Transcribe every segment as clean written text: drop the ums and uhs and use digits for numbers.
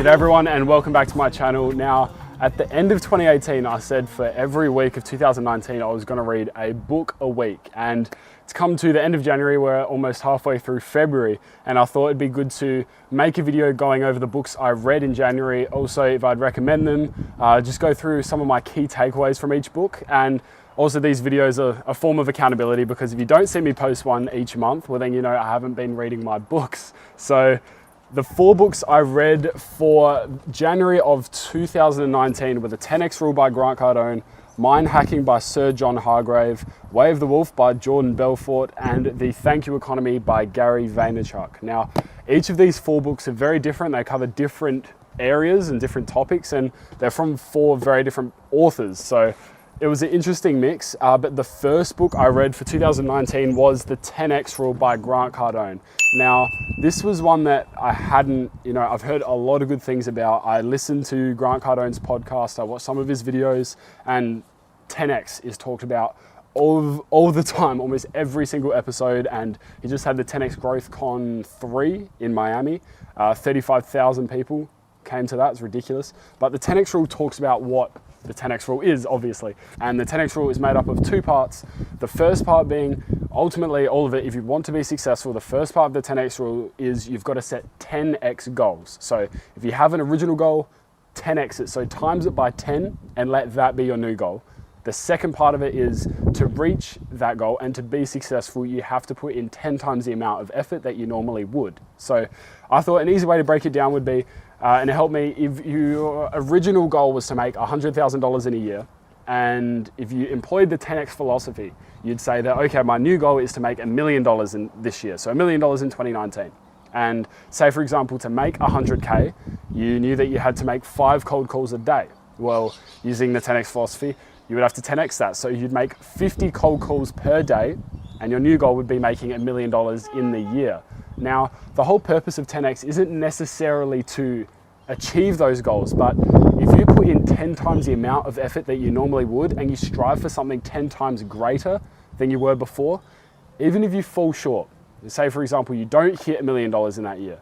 G'day everyone and welcome back to my channel. Now, at the end of 2018, I said for every week of 2019, I was going to read a book a week, and it's come to the end of January. We're almost halfway through February, and I thought it'd be good to make a video going over the books I read in January. Also, if I'd recommend them, just go through some of my key takeaways from each book. And also, these videos are a form of accountability, because if you don't see me post one each month, well then you know I haven't been reading my books. So the 4 books I read for January of 2019 were The 10X Rule by Grant Cardone, Mind Hacking by Sir John Hargrave, Way of the Wolf by Jordan Belfort, and The Thank You Economy by Gary Vaynerchuk. Now, each of these 4 books are very different. They cover different areas and different topics, and they're from 4 very different authors. So it was an interesting mix, but the first book I read for 2019 was The 10X Rule by Grant Cardone. Now, this was one that I hadn't, I've heard a lot of good things about. I listened to Grant Cardone's podcast, I watched some of his videos, and 10X is talked about all the time, almost every single episode. And he just had the 10X Growth Con 3 in Miami. 35,000 people came to that, it's ridiculous. But the 10X Rule talks about what the 10X Rule is, obviously. And the 10X Rule is made up of 2 parts. The first part being, ultimately, all of it, if you want to be successful, the first part of the 10X Rule is you've got to set 10X goals. So if you have an original goal, 10X it. So times it by 10 and let that be your new goal. The second part of it is to reach that goal and to be successful, you have to put in 10 times the amount of effort that you normally would. So I thought an easy way to break it down would be, and it helped me, if your original goal was to make $100,000 in a year, and if you employed the 10X philosophy, you'd say that, okay, my new goal is to make $1 million in this year, so $1 million in 2019. And say, for example, to make 100K, you knew that you had to make 5 cold calls a day. Well, using the 10X philosophy, you would have to 10X that. So you'd make 50 cold calls per day, and your new goal would be making $1 million in the year. Now, the whole purpose of 10X isn't necessarily to achieve those goals, but if you put in 10 times the amount of effort that you normally would, and you strive for something 10 times greater than you were before, even if you fall short, say for example, you don't hit $1 million in that year,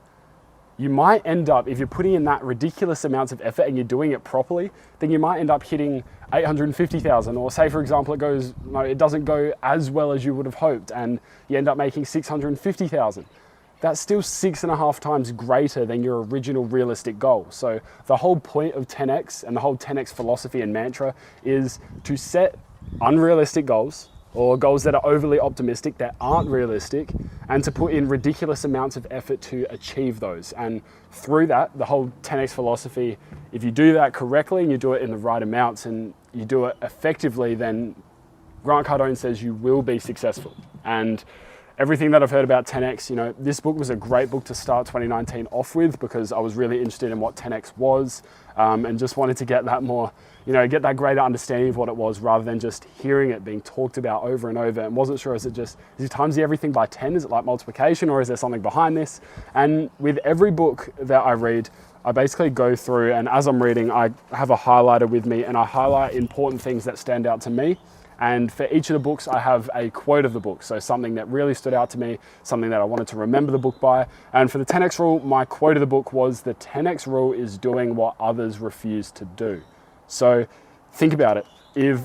you might end up, if you're putting in that ridiculous amounts of effort and you're doing it properly, then you might end up hitting 850,000, or say for example, it doesn't go as well as you would have hoped, and you end up making 650,000. That's still 6.5 times greater than your original realistic goal. So the whole point of 10X and the whole 10X philosophy and mantra is to set unrealistic goals, or goals that are overly optimistic, that aren't realistic, and to put in ridiculous amounts of effort to achieve those. And through that, the whole 10X philosophy, if you do that correctly and you do it in the right amounts and you do it effectively, then Grant Cardone says you will be successful. And everything that I've heard about 10X, this book was a great book to start 2019 off with, because I was really interested in what 10X was, and just wanted to get that more, get that greater understanding of what it was, rather than just hearing it being talked about over and over, and wasn't sure, is it times everything by 10? Is it like multiplication, or is there something behind this? And with every book that I read, I basically go through, and as I'm reading, I have a highlighter with me, and I highlight important things that stand out to me. And for each of the books, I have a quote of the book. So something that really stood out to me, something that I wanted to remember the book by. And for the 10X Rule, my quote of the book was, the 10X Rule is doing what others refuse to do. So think about it. If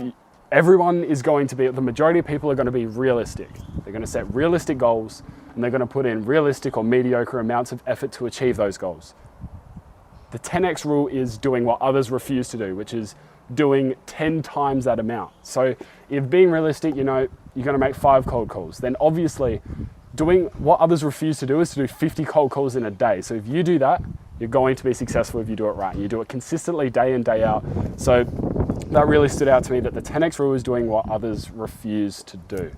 everyone is going to be, the majority of people are going to be realistic. They're going to set realistic goals, and they're going to put in realistic or mediocre amounts of effort to achieve those goals. The 10X Rule is doing what others refuse to do, which is doing 10 times that amount. So if being realistic, you're going to make 5 cold calls, then obviously doing what others refuse to do is to do 50 cold calls in a day. So if you do that, you're going to be successful if you do it right, and you do it consistently day in, day out. So that really stood out to me, that the 10X Rule is doing what others refuse to do.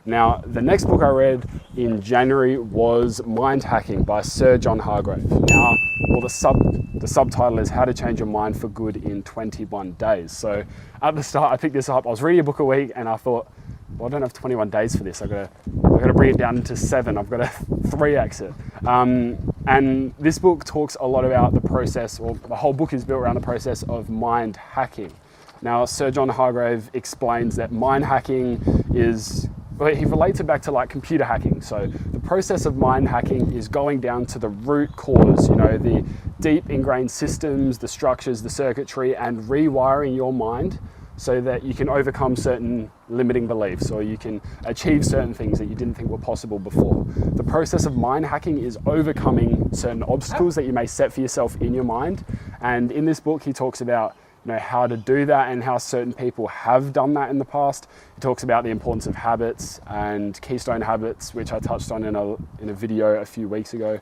Now, the next book I read in January was Mind Hacking by Sir John Hargrave. Now, well, the subtitle is How to Change Your Mind for Good in 21 Days. So at the start, I picked this up. I was reading a book a week, and I thought, well, I don't have 21 days for this. I've got to bring it down to 7. I've got to 3x it. And this book talks a lot about the process, or the whole book is built around the process of mind hacking. Now, Sir John Hargrave explains that mind hacking is but he relates it back to like computer hacking. So the process of mind hacking is going down to the root cause, you know, the deep ingrained systems, the structures, the circuitry, and rewiring your mind so that you can overcome certain limiting beliefs, or you can achieve certain things that you didn't think were possible before. The process of mind hacking is overcoming certain obstacles that you may set for yourself in your mind. And in this book, he talks about, you know, how to do that and how certain people have done that in the past. He talks about the importance of habits and keystone habits, which I touched on in a video a few weeks ago.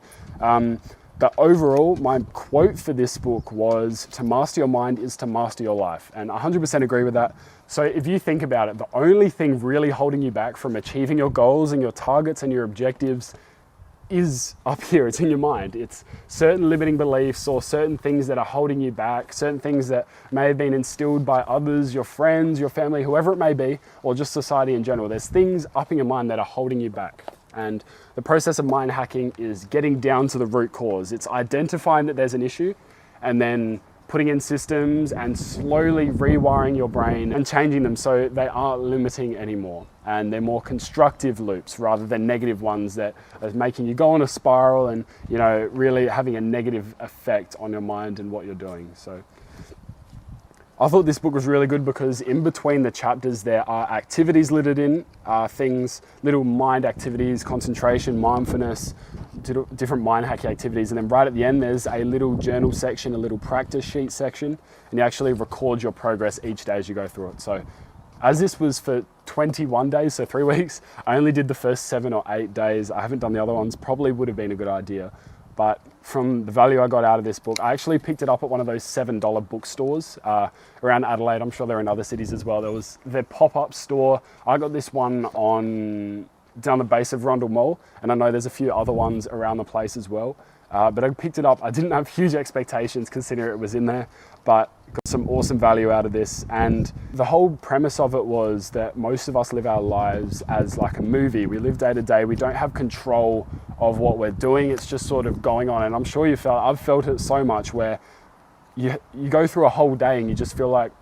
But overall, my quote for this book was, to master your mind is to master your life. And I 100% agree with that. So if you think about it, the only thing really holding you back from achieving your goals and your targets and your objectives is up here. It's in your mind. It's certain limiting beliefs or certain things that are holding you back, certain things that may have been instilled by others, your friends, your family, whoever it may be, or just society in general. There's things up in your mind that are holding you back. And the process of mind hacking is getting down to the root cause. It's identifying that there's an issue and then putting in systems and slowly rewiring your brain and changing them so they aren't limiting anymore. And they're more constructive loops rather than negative ones that are making you go on a spiral and, you know, really having a negative effect on your mind and what you're doing. So I thought this book was really good because in between the chapters there are activities littered in, things, little mind activities, concentration, mindfulness, different mind hacking activities. And then right at the end there's a little journal section, a little practice sheet section, and you actually record your progress each day as you go through it. So as this was for 21 days, so 3 weeks, I only did the first 7 or 8 days. I haven't done the other ones. Probably would have been a good idea. But from the value I got out of this book, I actually picked it up at one of those $7 bookstores around Adelaide. I'm sure they're in other cities as well. There was their pop-up store. I got this one down the base of Rundle Mall, and I know there's a few other ones around the place as well. But I picked it up. I didn't have huge expectations considering it was in there, but got some awesome value out of this. And the whole premise of it was that most of us live our lives as like a movie. We live day to day. We don't have control of what we're doing. It's just sort of going on. And I'm sure I've felt it so much where you go through a whole day and you just feel like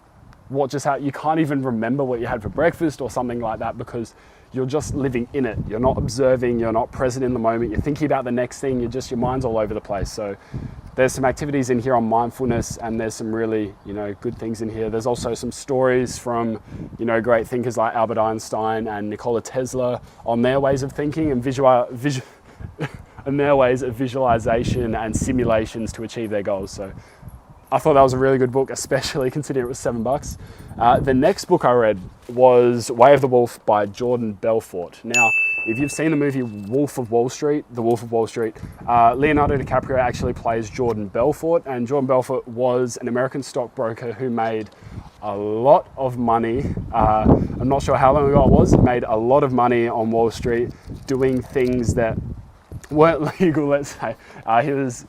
what just happened. You can't even remember what you had for breakfast or something like that because you're just living in it. You're not observing, you're not present in the moment. You're thinking about the next thing. Your mind's all over the place. So there's some activities in here on mindfulness, and there's some really, you know, good things in here. There's also some stories from, you know, great thinkers like Albert Einstein and Nikola Tesla on their ways of thinking and and their ways of visualization and simulations to achieve their goals. So I thought that was a really good book, especially considering it was $7. The next book I read was Way of the Wolf by Jordan Belfort. Now, if you've seen the movie The Wolf of Wall Street, Leonardo DiCaprio actually plays Jordan Belfort, and Jordan Belfort was an American stockbroker who made a lot of money. I'm not sure how long ago it was. Made a lot of money on Wall Street doing things that weren't legal, let's say. He was,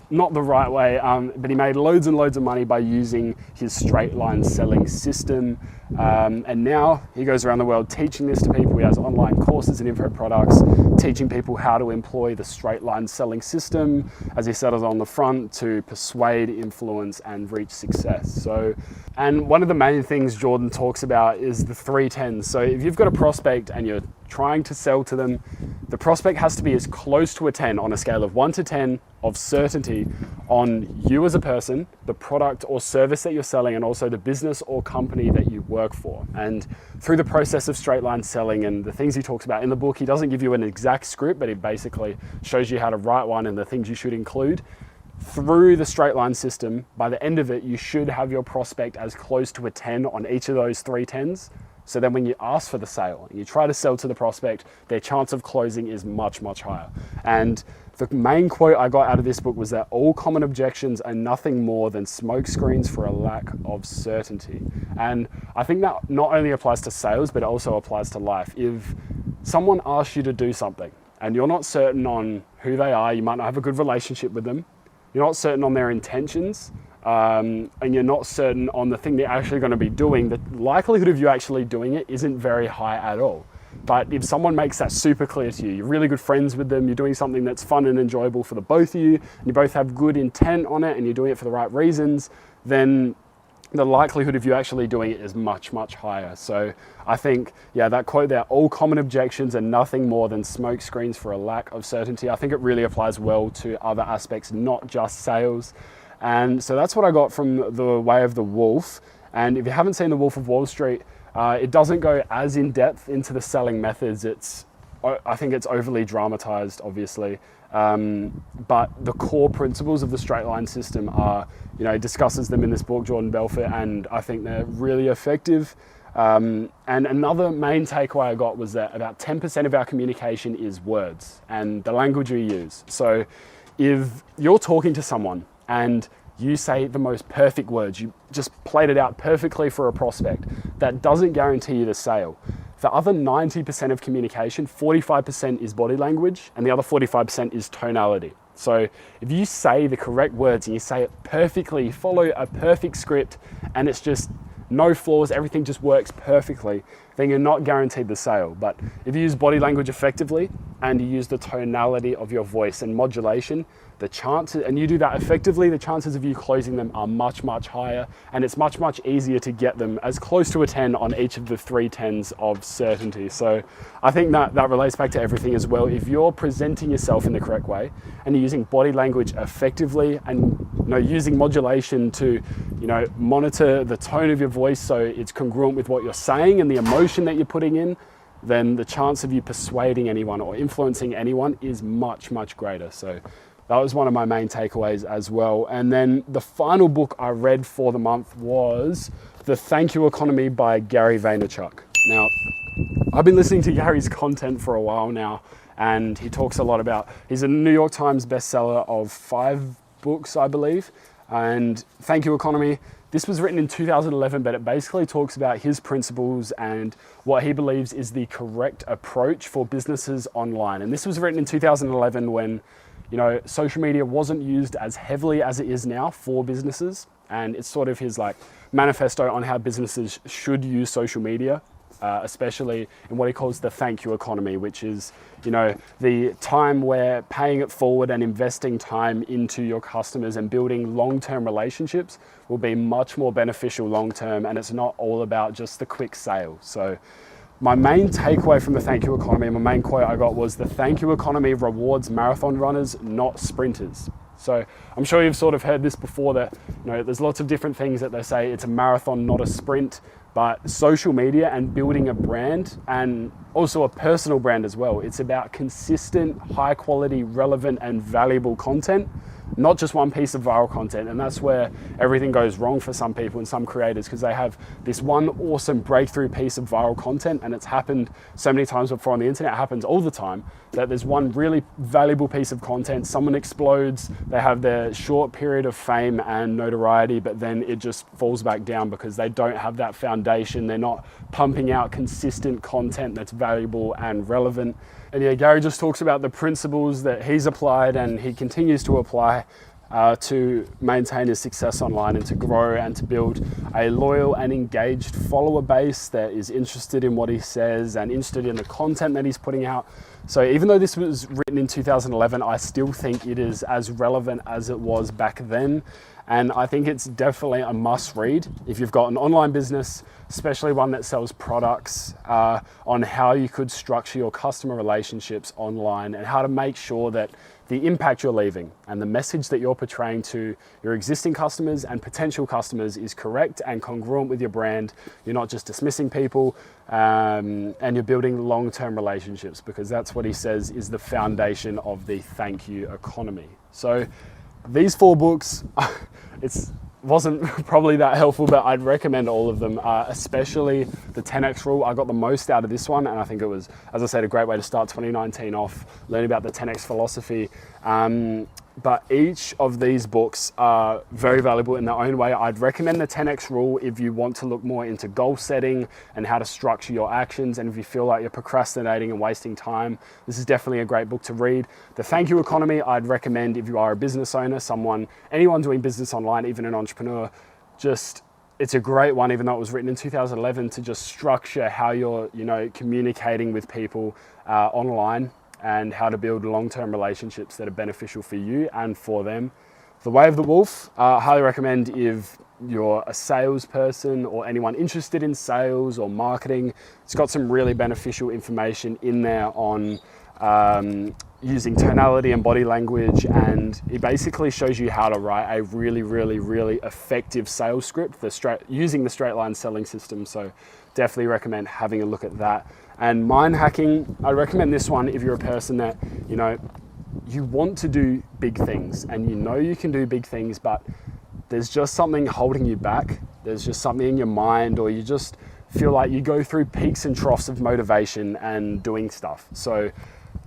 not the right way, but he made loads and loads of money by using his straight line selling system. And now he goes around the world teaching this to people. He has online courses and info products, teaching people how to employ the straight line selling system, as he said on the front, to persuade, influence, and reach success. So, and one of the main things Jordan talks about is the 3-10s. So if you've got a prospect and you're trying to sell to them, the prospect has to be as close to a 10 on a scale of 1 to 10 of certainty on you as a person, the product or service that you're selling, and also the business or company that you work for. And through the process of straight line selling and the things he talks about in the book, he doesn't give you an exact script, but he basically shows you how to write one and the things you should include. Through the straight line system, by the end of it, you should have your prospect as close to a 10 on each of those 3-10s. So then when you ask for the sale and you try to sell to the prospect, their chance of closing is much, much higher. And the main quote I got out of this book was that all common objections are nothing more than smoke screens for a lack of certainty. And I think that not only applies to sales, but it also applies to life. If someone asks you to do something and you're not certain on who they are, you might not have a good relationship with them, you're not certain on their intentions, and you're not certain on the thing they're actually going to be doing, the likelihood of you actually doing it isn't very high at all. But if someone makes that super clear to you, you're really good friends with them, you're doing something that's fun and enjoyable for the both of you, and you both have good intent on it, and you're doing it for the right reasons, then the likelihood of you actually doing it is much, much higher. So I think, yeah, that quote there, all common objections are nothing more than smoke screens for a lack of certainty. I think it really applies well to other aspects, not just sales. And so that's what I got from The Way of the Wolf. And if you haven't seen The Wolf of Wall Street, it doesn't go as in depth into the selling methods. I think it's overly dramatized, obviously. But the core principles of the straight line system are, discusses them in this book, Jordan Belfort, and I think they're really effective. And another main takeaway I got was that about 10% of our communication is words and the language we use. So if you're talking to someone and you say the most perfect words, you just played it out perfectly for a prospect, that doesn't guarantee you the sale. The other 90% of communication, 45% is body language and the other 45% is tonality. So if you say the correct words and you say it perfectly, you follow a perfect script and it's just no flaws, everything just works perfectly, then you're not guaranteed the sale. But if you use body language effectively and you use the tonality of your voice and modulation, the chances, and you do that effectively, the chances of you closing them are much, much higher, and it's much, much easier to get them as close to a 10 on each of the 3 10s of certainty. So I think that relates back to everything as well. If you're presenting yourself in the correct way and you're using body language effectively and using modulation to monitor the tone of your voice so it's congruent with what you're saying and the emotion that you're putting in, then the chance of you persuading anyone or influencing anyone is much, much greater. So that was one of my main takeaways as well. And then the final book I read for the month was The Thank You Economy by Gary Vaynerchuk. Now, I've been listening to Gary's content for a while now, and he talks a lot about, he's a New York Times bestseller of 5 books, I believe. And Thank You Economy, this was written in 2011, but it basically talks about his principles and what he believes is the correct approach for businesses online. And this was written in 2011 when social media wasn't used as heavily as it is now for businesses. And it's sort of his manifesto on how businesses should use social media, especially in what he calls the thank you economy, which is, the time where paying it forward and investing time into your customers and building long-term relationships will be much more beneficial long-term. And it's not all about just the quick sale. So my main takeaway from the thank you economy, my main quote I got was, the thank you economy rewards marathon runners, not sprinters. So I'm sure you've sort of heard this before, that there's lots of different things that they say, it's a marathon, not a sprint. But social media and building a brand, and also a personal brand as well, it's about consistent, high quality, relevant and valuable content, not just one piece of viral content. And that's where everything goes wrong for some people and some creators, because they have this one awesome breakthrough piece of viral content, and it's happened so many times before on the internet, it happens all the time, that there's one really valuable piece of content, someone explodes, they have their short period of fame and notoriety, but then it just falls back down because they don't have that foundation, they're not pumping out consistent content that's valuable and relevant. And yeah, Gary just talks about the principles that he's applied and he continues to apply to maintain his success online and to grow and to build a loyal and engaged follower base that is interested in what he says and interested in the content that he's putting out. So even though this was written in 2011, I still think it is as relevant as it was back then. And I think it's definitely a must read if you've got an online business, especially one that sells products, on how you could structure your customer relationships online and how to make sure that the impact you're leaving and the message that you're portraying to your existing customers and potential customers is correct and congruent with your brand. You're not just dismissing people, and you're building long-term relationships, because that's what he says is the foundation of the thank you economy. So these 4 books, it wasn't probably that helpful, but I'd recommend all of them, especially the 10X rule. I got the most out of this one, and I think it was, as I said, a great way to start 2019 off, learning about the 10X philosophy. But each of these books are very valuable in their own way. I'd recommend the 10X rule if you want to look more into goal setting and how to structure your actions, and if you feel like you're procrastinating and wasting time, this is definitely a great book to read. The Thank You Economy, I'd recommend if you are a business owner, anyone doing business online, even an entrepreneur. It's a great one, even though it was written in 2011, to just structure how you're communicating with people online, and how to build long-term relationships that are beneficial for you and for them. The Way of the Wolf, highly recommend if you're a salesperson or anyone interested in sales or marketing. It's got some really beneficial information in there on using tonality and body language, and it basically shows you how to write a really, really, really effective sales script using the straight line selling system. So definitely recommend having a look at that. And mind hacking, I recommend this one if you're a person that, you know, you want to do big things and you know you can do big things, but there's just something holding you back. There's just something in your mind, or you just feel like you go through peaks and troughs of motivation and doing stuff. So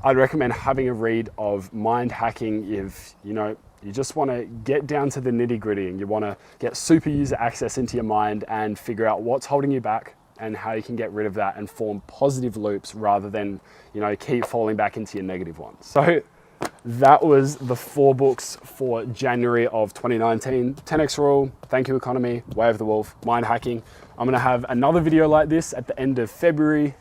I'd recommend having a read of Mind Hacking if, you know, you just want to get down to the nitty gritty and you want to get super user access into your mind and figure out what's holding you back and how you can get rid of that and form positive loops rather than, you know, keep falling back into your negative ones. So that was the 4 books for January of 2019. 10X Rule, Thank You Economy, Way of the Wolf, Mind Hacking. I'm gonna have another video like this at the end of February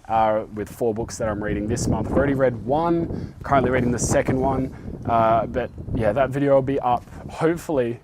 with 4 books that I'm reading this month. I've already read 1, currently reading the second one. But yeah, that video will be up hopefully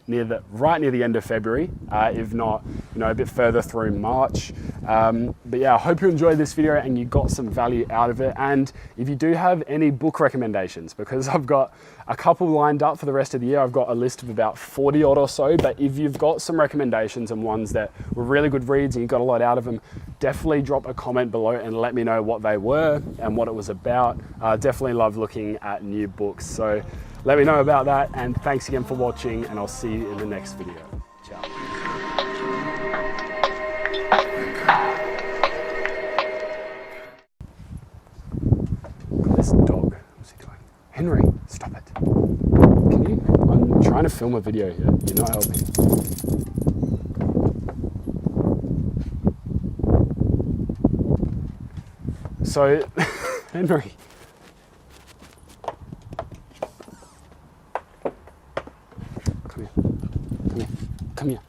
right near the end of February, if not, you know, a bit further through March. But yeah, I hope you enjoyed this video and you got some value out of it. And if you do have any book recommendations, because I've got a couple lined up for the rest of the year, I've got a list of about 40 odd or so, but if you've got some recommendations and ones that were really good reads and you got a lot out of them, definitely drop a comment below and let me know what they were and what it was about. Definitely love looking at new books. So let me know about that, and thanks again for watching, and I'll see you in the next video. Ciao. This dog, what's he doing? Henry, stop it. Can you? I'm trying to film a video here. You're not helping. So, Henry. Come here. Come here. Come here.